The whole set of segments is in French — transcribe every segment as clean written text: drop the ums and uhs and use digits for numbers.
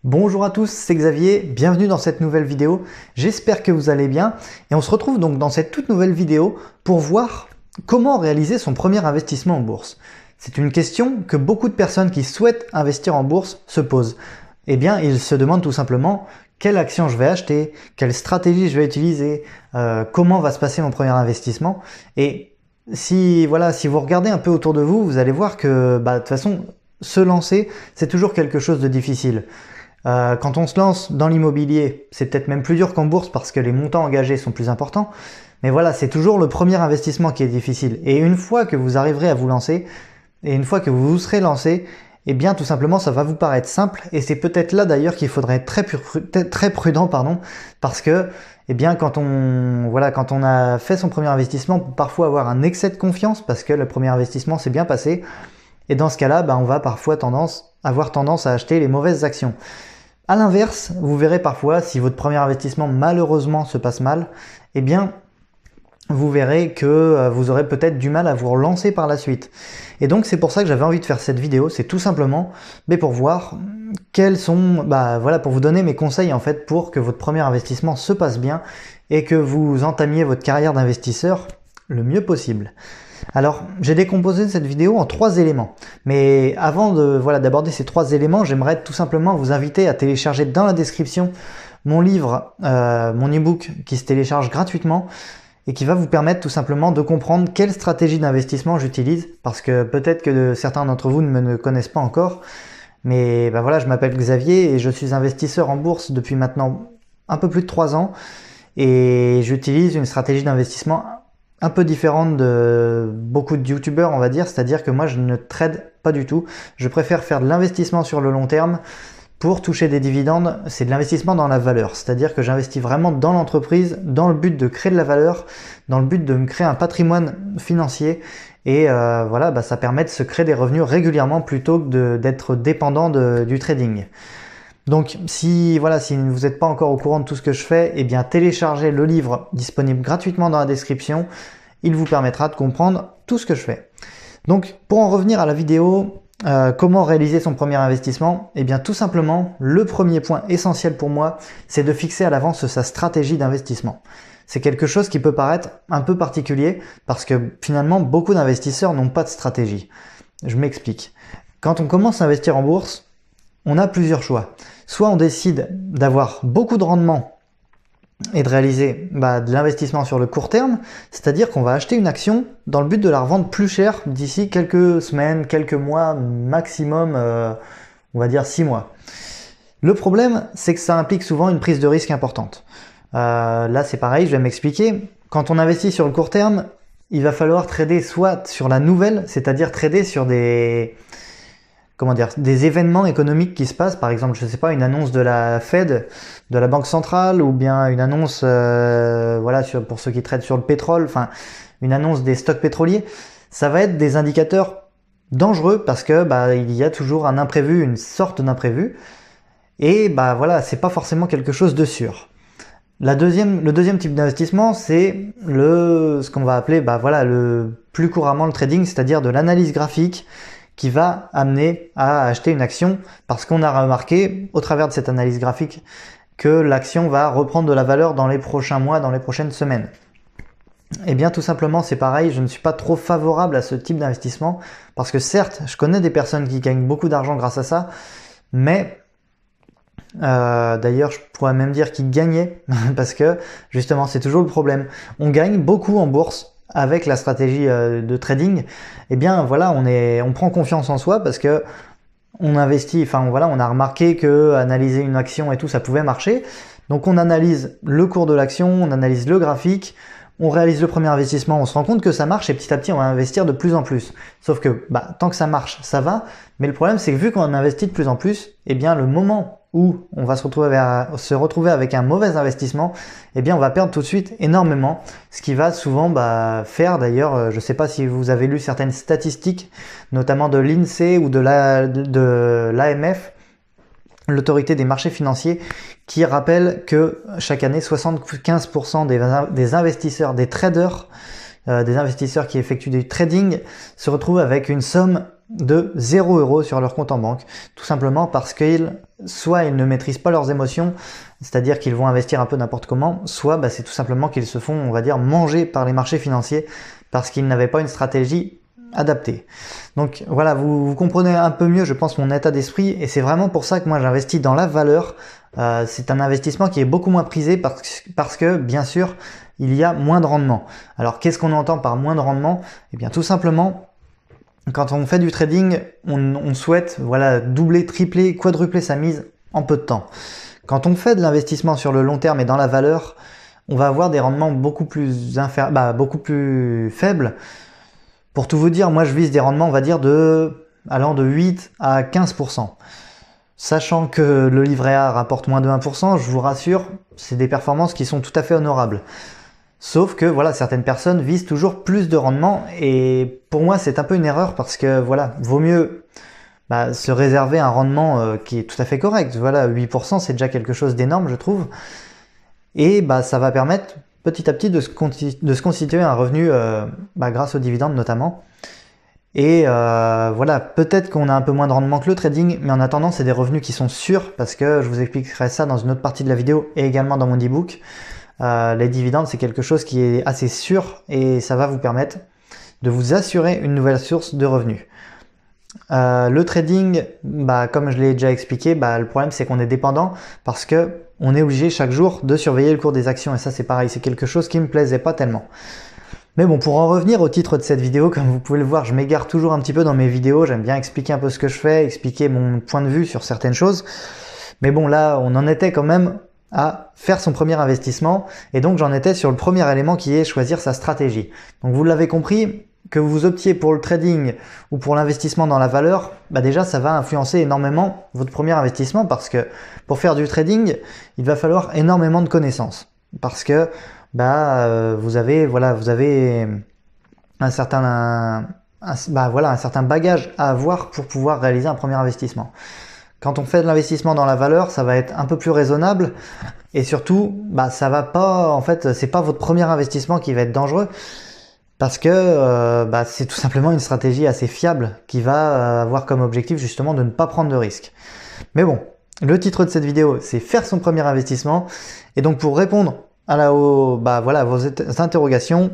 Bonjour à tous, c'est Xavier, bienvenue dans cette nouvelle vidéo, j'espère que vous allez bien et on se retrouve donc dans cette toute nouvelle vidéo pour voir comment réaliser son premier investissement en bourse. C'est une question que beaucoup de personnes qui souhaitent investir en bourse se posent. Eh bien, ils se demandent tout simplement quelle action je vais acheter, quelle stratégie je vais utiliser, comment va se passer mon premier investissement. Et si vous regardez un peu autour de vous, vous allez voir que de toute façon, se lancer, c'est toujours quelque chose de difficile. Quand on se lance dans l'immobilier, c'est peut-être même plus dur qu'en bourse parce que les montants engagés sont plus importants. Mais voilà, c'est toujours le premier investissement qui est difficile. Et une fois que vous arriverez à vous lancer, et une fois que vous vous serez lancé, eh bien tout simplement ça va vous paraître simple. Et c'est peut-être là d'ailleurs qu'il faudrait être très prudent, parce que quand on a fait son premier investissement, on peut parfois avoir un excès de confiance parce que le premier investissement s'est bien passé. Et dans ce cas-là, on va parfois avoir tendance à acheter les mauvaises actions. A l'inverse, vous verrez parfois, si votre premier investissement malheureusement se passe mal, eh bien, vous verrez que vous aurez peut-être du mal à vous relancer par la suite. Et donc, c'est pour ça que j'avais envie de faire cette vidéo. C'est tout simplement pour voir quels sont, pour vous donner mes conseils en fait pour que votre premier investissement se passe bien et que vous entamiez votre carrière d'investisseur le mieux possible. Alors, j'ai décomposé cette vidéo en 3 éléments. Mais avant d'aborder ces 3 éléments, j'aimerais tout simplement vous inviter à télécharger dans la description mon livre, mon e-book qui se télécharge gratuitement et qui va vous permettre tout simplement de comprendre quelle stratégie d'investissement j'utilise, parce que peut-être que certains d'entre vous ne me connaissent pas encore. Mais je m'appelle Xavier et je suis investisseur en bourse depuis maintenant un peu plus de 3 ans et j'utilise une stratégie d'investissement un peu différente de beaucoup de youtubeurs, on va dire, c'est-à-dire que moi je ne trade pas du tout, je préfère faire de l'investissement sur le long terme pour toucher des dividendes. C'est de l'investissement dans la valeur, c'est-à-dire que j'investis vraiment dans l'entreprise, dans le but de créer de la valeur, dans le but de me créer un patrimoine financier et ça permet de se créer des revenus régulièrement plutôt que d'être dépendant du trading. Donc si vous n'êtes pas encore au courant de tout ce que je fais, téléchargez le livre disponible gratuitement dans la description. Il vous permettra de comprendre tout ce que je fais. Donc pour en revenir à la vidéo, comment réaliser son premier investissement? Tout simplement, le premier point essentiel pour moi, c'est de fixer à l'avance sa stratégie d'investissement. C'est quelque chose qui peut paraître un peu particulier parce que finalement beaucoup d'investisseurs n'ont pas de stratégie. Je m'explique. Quand on commence à investir en bourse, on a plusieurs choix. Soit on décide d'avoir beaucoup de rendement et de réaliser de l'investissement sur le court terme, c'est-à-dire qu'on va acheter une action dans le but de la revendre plus cher d'ici quelques semaines, quelques mois, maximum, on va dire 6 mois. Le problème, c'est que ça implique souvent une prise de risque importante. Là, c'est pareil, je vais m'expliquer. Quand on investit sur le court terme, il va falloir trader soit sur la nouvelle, c'est-à-dire trader sur des événements économiques qui se passent, par exemple, je sais pas, une annonce de la Fed, de la Banque centrale, ou bien une annonce, pour ceux qui traitent sur le pétrole, une annonce des stocks pétroliers. Ça va être des indicateurs dangereux parce que il y a toujours un imprévu, une sorte d'imprévu, et c'est pas forcément quelque chose de sûr. Le deuxième type d'investissement, c'est ce qu'on va appeler, le plus couramment le trading, c'est-à-dire de l'analyse graphique, qui va amener à acheter une action parce qu'on a remarqué au travers de cette analyse graphique que l'action va reprendre de la valeur dans les prochains mois, dans les prochaines semaines. Tout simplement, c'est pareil, je ne suis pas trop favorable à ce type d'investissement parce que certes, je connais des personnes qui gagnent beaucoup d'argent grâce à ça, mais d'ailleurs, je pourrais même dire qu'ils gagnaient parce que justement, c'est toujours le problème. On gagne beaucoup en bourse avec la stratégie de trading, on prend confiance en soi parce que on investit, on a remarqué que analyser une action et tout, ça pouvait marcher. Donc on analyse le cours de l'action, on analyse le graphique, on réalise le premier investissement, on se rend compte que ça marche et petit à petit on va investir de plus en plus. Sauf que tant que ça marche, ça va, mais le problème c'est que vu qu'on investit de plus en plus, le moment où on va se retrouver avec un mauvais investissement, on va perdre tout de suite énormément, ce qui va souvent faire d'ailleurs, je ne sais pas si vous avez lu certaines statistiques, notamment de l'INSEE ou de l'AMF, l'autorité des marchés financiers, qui rappelle que chaque année 75% des investisseurs, des traders, des investisseurs qui effectuent du trading se retrouvent avec une somme de 0 € sur leur compte en banque, tout simplement parce qu'ils ne maîtrisent pas leurs émotions, c'est-à-dire qu'ils vont investir un peu n'importe comment, soit c'est tout simplement qu'ils se font, on va dire, manger par les marchés financiers parce qu'ils n'avaient pas une stratégie adaptée. Donc voilà, vous comprenez un peu mieux, je pense, mon état d'esprit, et c'est vraiment pour ça que moi j'investis dans la valeur. C'est un investissement qui est beaucoup moins prisé parce que, bien sûr, il y a moins de rendement. Alors qu'est-ce qu'on entend par moins de rendement? Eh bien tout simplement, quand on fait du trading, on souhaite doubler, tripler, quadrupler sa mise en peu de temps. Quand on fait de l'investissement sur le long terme et dans la valeur, on va avoir des rendements beaucoup plus faibles. Pour tout vous dire, moi je vise des rendements, on va dire, allant de 8 à 15%. Sachant que le livret A rapporte moins de 1%, je vous rassure, c'est des performances qui sont tout à fait honorables. Sauf que certaines personnes visent toujours plus de rendement, et pour moi c'est un peu une erreur parce que vaut mieux se réserver un rendement qui est tout à fait correct. 8% c'est déjà quelque chose d'énorme, je trouve. Et ça va permettre petit à petit de se constituer un revenu grâce aux dividendes notamment. Et peut-être qu'on a un peu moins de rendement que le trading, mais en attendant c'est des revenus qui sont sûrs, parce que je vous expliquerai ça dans une autre partie de la vidéo et également dans mon e-book. Les dividendes c'est quelque chose qui est assez sûr et ça va vous permettre de vous assurer une nouvelle source de revenus. Le trading, comme je l'ai déjà expliqué, le problème c'est qu'on est dépendant parce que on est obligé chaque jour de surveiller le cours des actions, et ça c'est pareil, c'est quelque chose qui me plaisait pas tellement. Mais bon, pour en revenir au titre de cette vidéo, comme vous pouvez le voir, je m'égare toujours un petit peu dans mes vidéos, j'aime bien expliquer un peu ce que je fais, expliquer mon point de vue sur certaines choses. Mais bon, là, on en était quand même à faire son premier investissement, et donc j'en étais sur le premier élément qui est choisir sa stratégie. Donc vous l'avez compris, que vous optiez pour le trading ou pour l'investissement dans la valeur, déjà ça va influencer énormément votre premier investissement, parce que pour faire du trading, il va falloir énormément de connaissances, parce que vous avez un certain bagage à avoir pour pouvoir réaliser un premier investissement. Quand on fait de l'investissement dans la valeur, ça va être un peu plus raisonnable, et surtout ça va pas, en fait c'est pas votre premier investissement qui va être dangereux, parce que c'est tout simplement une stratégie assez fiable qui va avoir comme objectif justement de ne pas prendre de risques. Mais bon, le titre de cette vidéo c'est faire son premier investissement, et donc pour répondre à vos interrogations,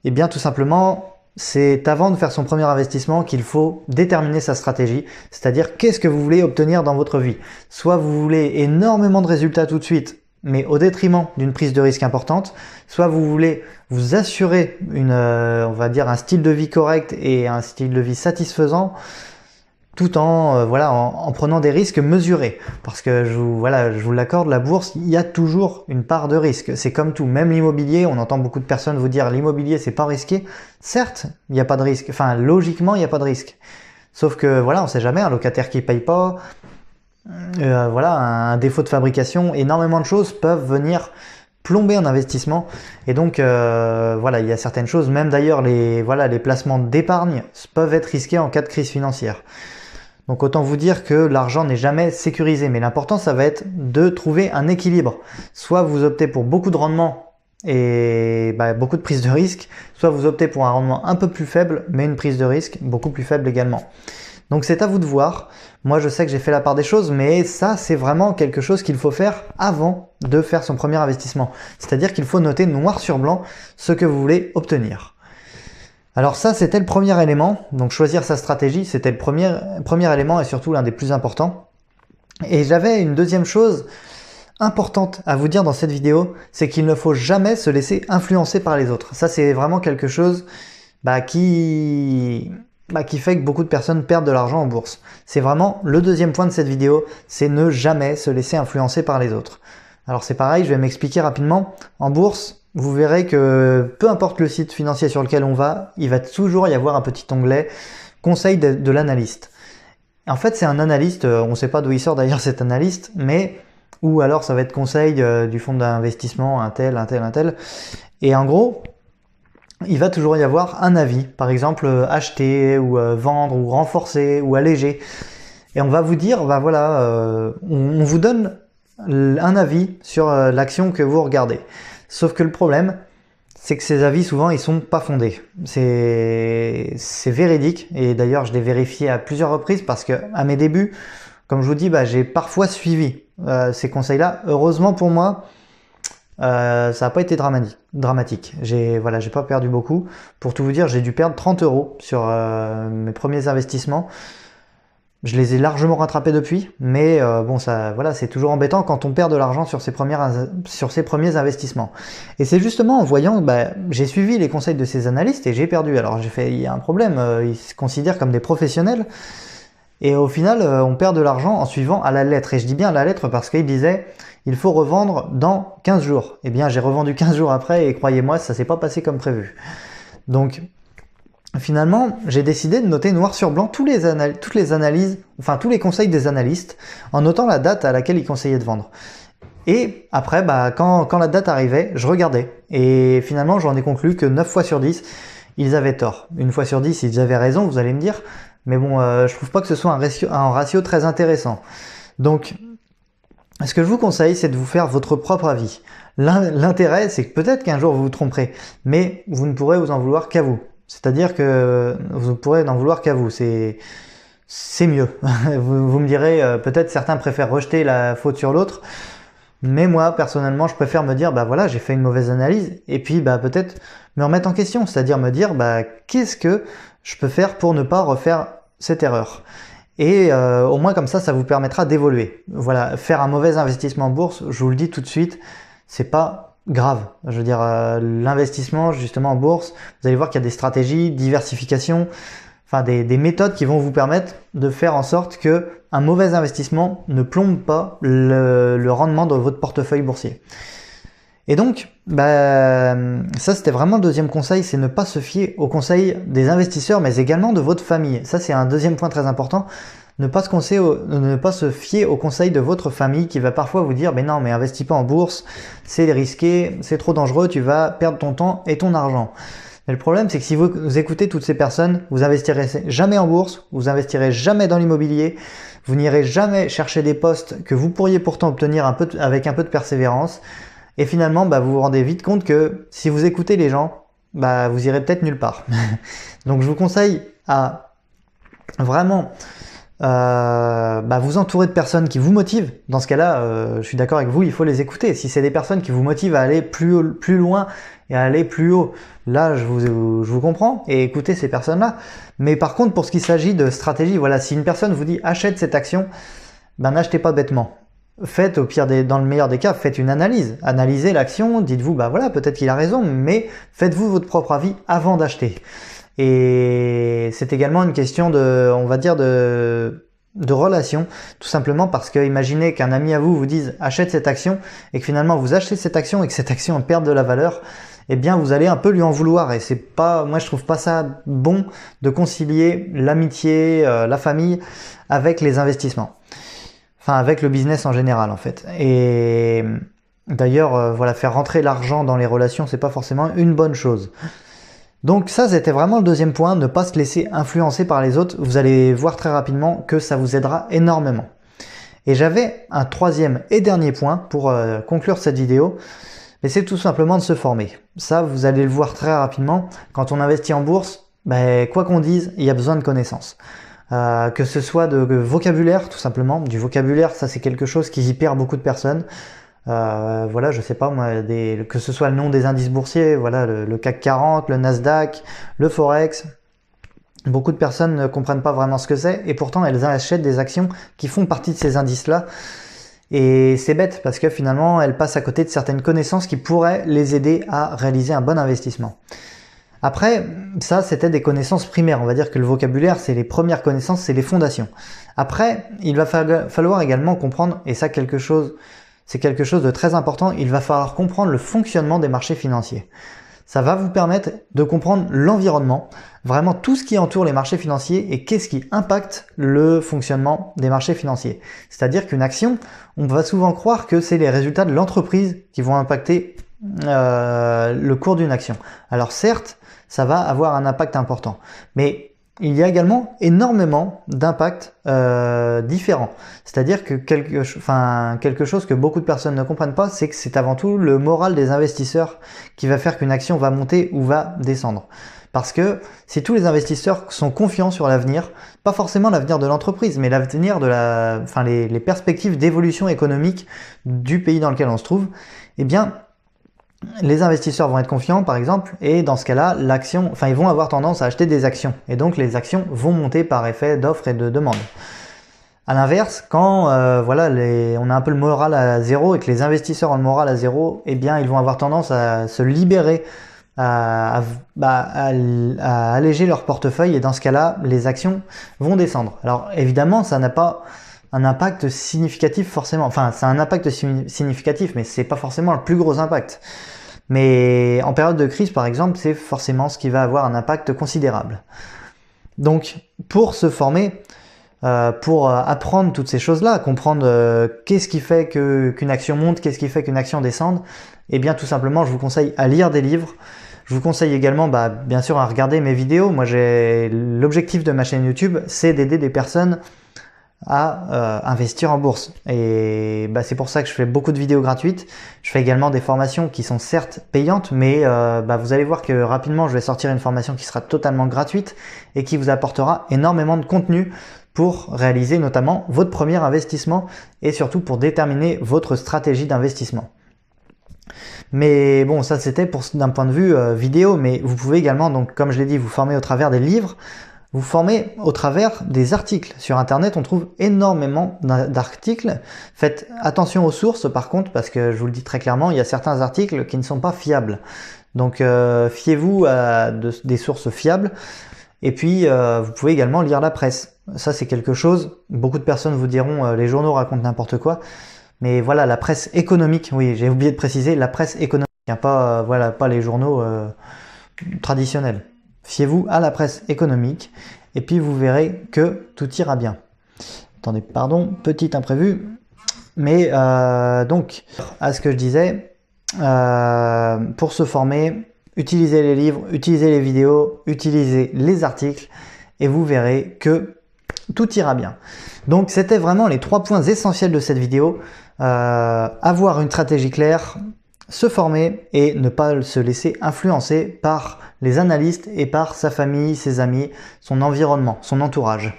et bien tout simplement c'est avant de faire son premier investissement qu'il faut déterminer sa stratégie, c'est-à-dire qu'est-ce que vous voulez obtenir dans votre vie. Soit vous voulez énormément de résultats tout de suite, mais au détriment d'une prise de risque importante, soit vous voulez vous assurer un style de vie correct et un style de vie satisfaisant, tout en prenant des risques mesurés. Parce que je vous l'accorde, la bourse, il y a toujours une part de risque. C'est comme tout, même l'immobilier, on entend beaucoup de personnes vous dire l'immobilier c'est pas risqué. Certes, il n'y a pas de risque, logiquement il n'y a pas de risque. Sauf que on sait jamais, un locataire qui paye pas, un défaut de fabrication, énormément de choses peuvent venir plomber un investissement. Et donc il y a certaines choses, même d'ailleurs les placements d'épargne peuvent être risqués en cas de crise financière. Donc autant vous dire que l'argent n'est jamais sécurisé, mais l'important ça va être de trouver un équilibre. Soit vous optez pour beaucoup de rendement et beaucoup de prise de risque, soit vous optez pour un rendement un peu plus faible, mais une prise de risque beaucoup plus faible également. Donc c'est à vous de voir. Moi je sais que j'ai fait la part des choses, mais ça c'est vraiment quelque chose qu'il faut faire avant de faire son premier investissement. C'est-à-dire qu'il faut noter noir sur blanc ce que vous voulez obtenir. Alors ça c'était le premier élément, donc choisir sa stratégie, c'était le premier élément et surtout l'un des plus importants. Et j'avais une deuxième chose importante à vous dire dans cette vidéo, c'est qu'il ne faut jamais se laisser influencer par les autres. Ça c'est vraiment quelque chose qui fait que beaucoup de personnes perdent de l'argent en bourse. C'est vraiment le deuxième point de cette vidéo, c'est ne jamais se laisser influencer par les autres. Alors c'est pareil, je vais m'expliquer rapidement. En bourse, vous verrez que peu importe le site financier sur lequel on va, il va toujours y avoir un petit onglet conseil de l'analyste. En fait, c'est un analyste, on ne sait pas d'où il sort d'ailleurs cet analyste, ou alors ça va être conseil du fonds d'investissement, un tel. Et en gros, il va toujours y avoir un avis, par exemple acheter ou vendre ou renforcer ou alléger. Et on va vous dire, on vous donne un avis sur l'action que vous regardez. Sauf que le problème, c'est que ces avis souvent ils sont pas fondés. C'est véridique et d'ailleurs je l'ai vérifié à plusieurs reprises parce que à mes débuts, comme je vous dis, j'ai parfois suivi ces conseils-là. Heureusement pour moi, ça n'a pas été dramatique. J'ai pas perdu beaucoup. Pour tout vous dire, j'ai dû perdre 30 € sur mes premiers investissements. Je les ai largement rattrapés depuis, mais bon, ça, voilà, c'est toujours embêtant quand on perd de l'argent sur ses premiers investissements. Et c'est justement en voyant, j'ai suivi les conseils de ces analystes et j'ai perdu. Alors j'ai fait, il y a un problème, ils se considèrent comme des professionnels. Et au final, on perd de l'argent en suivant à la lettre. Et je dis bien à la lettre parce qu'ils disaient, il faut revendre dans 15 jours. Eh bien, j'ai revendu 15 jours après et croyez-moi, ça s'est pas passé comme prévu. Donc, finalement, j'ai décidé de noter noir sur blanc toutes les analyses, enfin tous les conseils des analystes, en notant la date à laquelle ils conseillaient de vendre. Et après, quand la date arrivait, je regardais. Et finalement, j'en ai conclu que 9 fois sur 10, ils avaient tort. Une fois sur 10, ils avaient raison, vous allez me dire. Mais bon, je trouve pas que ce soit un ratio très intéressant. Donc, ce que je vous conseille, c'est de vous faire votre propre avis. L'intérêt, c'est que peut-être qu'un jour vous vous tromperez, mais vous ne pourrez vous en vouloir qu'à vous. C'est-à-dire que vous pourrez n'en vouloir qu'à vous. C'est mieux. Vous me direz, peut-être certains préfèrent rejeter la faute sur l'autre, mais moi, personnellement, je préfère me dire, voilà, j'ai fait une mauvaise analyse, et puis peut-être me remettre en question, c'est-à-dire me dire, qu'est-ce que je peux faire pour ne pas refaire cette erreur. Et au moins comme ça vous permettra d'évoluer. Voilà, faire un mauvais investissement en bourse, je vous le dis tout de suite, c'est pas grave. Je veux dire, l'investissement justement en bourse, vous allez voir qu'il y a des stratégies, diversification, enfin des méthodes qui vont vous permettre de faire en sorte que un mauvais investissement ne plombe pas le rendement de votre portefeuille boursier. Et donc, ça c'était vraiment le deuxième conseil, c'est ne pas se fier aux conseils des investisseurs, mais également de votre famille. Ça c'est un deuxième point très important. Ne pas se fier aux conseils de votre famille qui va parfois vous dire non mais investis pas en bourse, c'est risqué, c'est trop dangereux, tu vas perdre ton temps et ton argent. Mais le problème c'est que si vous écoutez toutes ces personnes, vous investirez jamais en bourse, vous investirez jamais dans l'immobilier, vous n'irez jamais chercher des postes que vous pourriez pourtant obtenir avec un peu de persévérance. Et finalement, vous vous rendez vite compte que si vous écoutez les gens, vous irez peut-être nulle part. Donc je vous conseille à vraiment vous entourer de personnes qui vous motivent. Dans ce cas-là, je suis d'accord avec vous, il faut les écouter. Si c'est des personnes qui vous motivent à aller plus loin et à aller plus haut, là je vous comprends et écoutez ces personnes-là. Mais par contre, pour ce qui s'agit de stratégie, voilà, si une personne vous dit achète cette action, n'achetez pas bêtement. Faites dans le meilleur des cas, faites une analyse. Analysez l'action, dites-vous, voilà, peut-être qu'il a raison, mais faites-vous votre propre avis avant d'acheter. Et c'est également une question de relation, tout simplement parce que imaginez qu'un ami à vous vous dise achète cette action et que finalement vous achetez cette action et que cette action perde de la valeur, eh bien vous allez un peu lui en vouloir et c'est pas, moi je trouve pas ça bon de concilier l'amitié, la famille avec les investissements. Enfin, avec le business en général, en fait. Et d'ailleurs, faire rentrer l'argent dans les relations, c'est pas forcément une bonne chose. Donc ça, c'était vraiment le deuxième point, ne pas se laisser influencer par les autres. Vous allez voir très rapidement que ça vous aidera énormément. Et j'avais un troisième et dernier point pour conclure cette vidéo, mais c'est tout simplement de se former. Ça, vous allez le voir très rapidement. Quand on investit en bourse, quoi qu'on dise, il y a besoin de connaissances. Que ce soit de vocabulaire, tout simplement. Du vocabulaire, ça c'est quelque chose qui y perd beaucoup de personnes. Je sais pas moi, que ce soit le nom des indices boursiers, le CAC 40, le Nasdaq, le Forex. Beaucoup de personnes ne comprennent pas vraiment ce que c'est et pourtant elles achètent des actions qui font partie de ces indices-là. Et c'est bête parce que finalement elles passent à côté de certaines connaissances qui pourraient les aider à réaliser un bon investissement. Après, ça, c'était des connaissances primaires. On va dire que le vocabulaire, c'est les premières connaissances, c'est les fondations. Après, il va falloir également comprendre, et ça, c'est quelque chose de très important, il va falloir comprendre le fonctionnement des marchés financiers. Ça va vous permettre de comprendre l'environnement, vraiment tout ce qui entoure les marchés financiers et qu'est-ce qui impacte le fonctionnement des marchés financiers. C'est-à-dire qu'une action, on va souvent croire que c'est les résultats de l'entreprise qui vont impacter le cours d'une action. Alors certes, ça va avoir un impact important. Mais il y a également énormément d'impacts différents. C'est-à-dire que quelque chose que beaucoup de personnes ne comprennent pas, c'est que c'est avant tout le moral des investisseurs qui va faire qu'une action va monter ou va descendre. Parce que si tous les investisseurs sont confiants sur l'avenir, pas forcément l'avenir de l'entreprise, mais l'avenir de les perspectives d'évolution économique du pays dans lequel on se trouve, eh bien, les investisseurs vont être confiants, par exemple, et dans ce cas-là, ils vont avoir tendance à acheter des actions. Et donc, les actions vont monter par effet d'offre et de demande. À l'inverse, quand on a un peu le moral à zéro et que les investisseurs ont le moral à zéro, eh bien, ils vont avoir tendance à se libérer, à alléger leur portefeuille, et dans ce cas-là, les actions vont descendre. Alors, évidemment, ça n'a pas un impact significatif forcément. Enfin, c'est un impact significatif, mais c'est pas forcément le plus gros impact. Mais en période de crise, par exemple, c'est forcément ce qui va avoir un impact considérable. Donc, pour se former, pour apprendre toutes ces choses-là, comprendre qu'est-ce qui fait qu'une action monte, qu'est-ce qui fait qu'une action descende, eh bien, tout simplement, je vous conseille à lire des livres. Je vous conseille également, bien sûr, à regarder mes vidéos. Moi, l'objectif de ma chaîne YouTube, c'est d'aider des personnes à investir en bourse. Et c'est pour ça que je fais beaucoup de vidéos gratuites. Je fais également des formations qui sont certes payantes, mais vous allez voir que rapidement, je vais sortir une formation qui sera totalement gratuite et qui vous apportera énormément de contenu pour réaliser notamment votre premier investissement et surtout pour déterminer votre stratégie d'investissement. Mais bon, ça c'était d'un point de vue vidéo, mais vous pouvez également, donc comme je l'ai dit, vous former au travers des livres, vous formez au travers des articles. Sur Internet, on trouve énormément d'articles. Faites attention aux sources par contre, parce que je vous le dis très clairement, il y a certains articles qui ne sont pas fiables. Donc fiez-vous à des sources fiables. Et puis, vous pouvez également lire la presse. Ça, c'est quelque chose, beaucoup de personnes vous diront les journaux racontent n'importe quoi. Mais voilà, la presse économique, oui, j'ai oublié de préciser, la presse économique, pas les journaux traditionnels. Fiez-vous à la presse économique et puis vous verrez que tout ira bien. Attendez, pardon, petit imprévu. Mais donc, à ce que je disais, pour se former, utilisez les livres, utilisez les vidéos, utilisez les articles et vous verrez que tout ira bien. Donc, c'était vraiment les 3 points essentiels de cette vidéo. Avoir une stratégie claire, se former et ne pas se laisser influencer par les analystes et par sa famille, ses amis, son environnement, son entourage.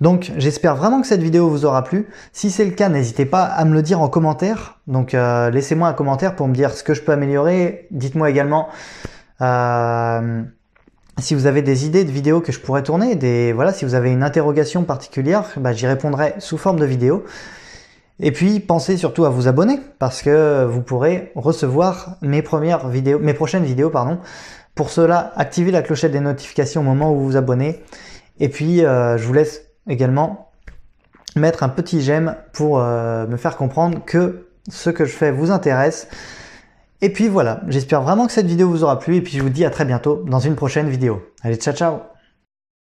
Donc j'espère vraiment que cette vidéo vous aura plu. Si c'est le cas, n'hésitez pas à me le dire en commentaire. Donc laissez-moi un commentaire pour me dire ce que je peux améliorer. Dites-moi également si vous avez des idées de vidéos que je pourrais tourner, si vous avez une interrogation particulière, j'y répondrai sous forme de vidéo. Et puis, pensez surtout à vous abonner parce que vous pourrez recevoir mes prochaines vidéos. Pour cela, activez la clochette des notifications au moment où vous vous abonnez. Et puis, je vous laisse également mettre un petit j'aime pour me faire comprendre que ce que je fais vous intéresse. Et puis voilà, j'espère vraiment que cette vidéo vous aura plu et puis je vous dis à très bientôt dans une prochaine vidéo. Allez, ciao ciao!